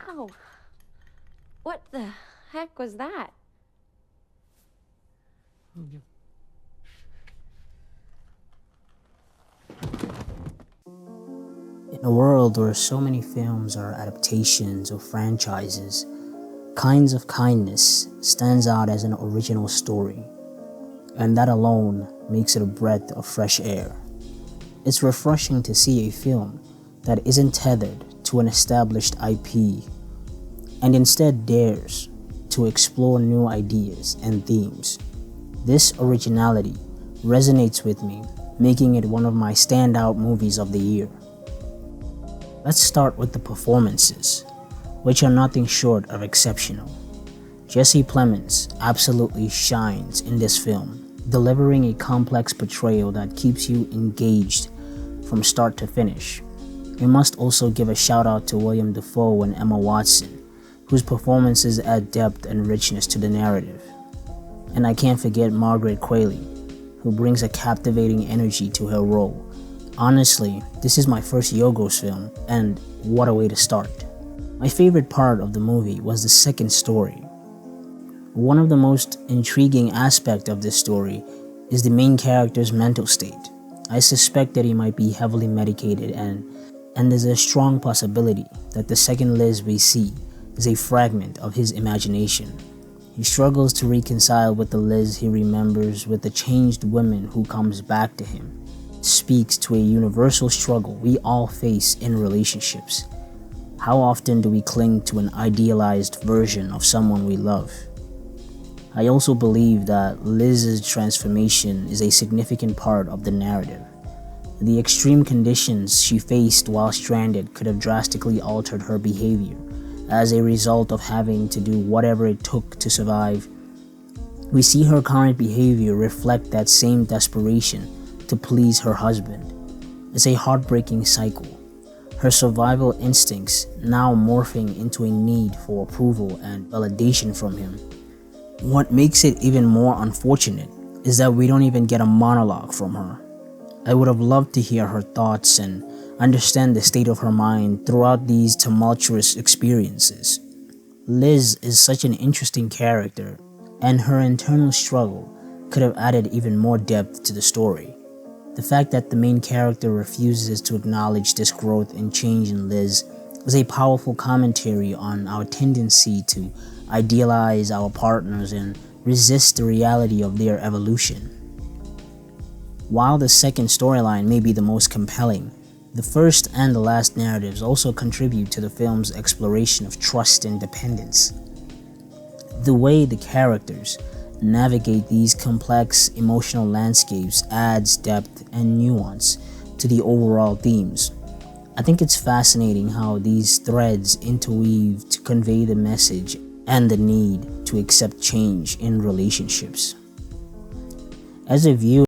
Ow! What the heck was that? In a world where so many films are adaptations or franchises, Kinds of Kindness stands out as an original story, and that alone makes it a breath of fresh air. It's refreshing to see a film that isn't tethered to an established IP and instead dares to explore new ideas and themes. This originality resonates with me, making it one of my standout movies of the year. Let's start with the performances, which are nothing short of exceptional. Jesse Plemons absolutely shines in this film, delivering a complex portrayal that keeps you engaged from start to finish. We must also give a shout out to William Dafoe and Emma Watson, whose performances add depth and richness to the narrative. And I can't forget Margaret Qualley, who brings a captivating energy to her role. Honestly, this is my first Yorgos film, and what a way to start. My favorite part of the movie was the second story. One of the most intriguing aspects of this story is the main character's mental state. I suspect that he might be heavily medicated, and there's a strong possibility that the second Liz we see is a fragment of his imagination. He struggles to reconcile with the Liz he remembers with the changed woman who comes back to him. It speaks to a universal struggle we all face in relationships. How often do we cling to an idealized version of someone we love? I also believe that Liz's transformation is a significant part of the narrative. The extreme conditions she faced while stranded could have drastically altered her behavior as a result of having to do whatever it took to survive. We see her current behavior reflect that same desperation to please her husband. It's a heartbreaking cycle. Her survival instincts now morphing into a need for approval and validation from him. What makes it even more unfortunate is that we don't even get a monologue from her. I would have loved to hear her thoughts and understand the state of her mind throughout these tumultuous experiences. Liz is such an interesting character, and her internal struggle could have added even more depth to the story. The fact that the main character refuses to acknowledge this growth and change in Liz is a powerful commentary on our tendency to idealize our partners and resist the reality of their evolution. While the second storyline may be the most compelling, the first and the last narratives also contribute to the film's exploration of trust and dependence. The way the characters navigate these complex emotional landscapes adds depth and nuance to the overall themes. I think it's fascinating how these threads interweave to convey the message and the need to accept change in relationships. As a viewer,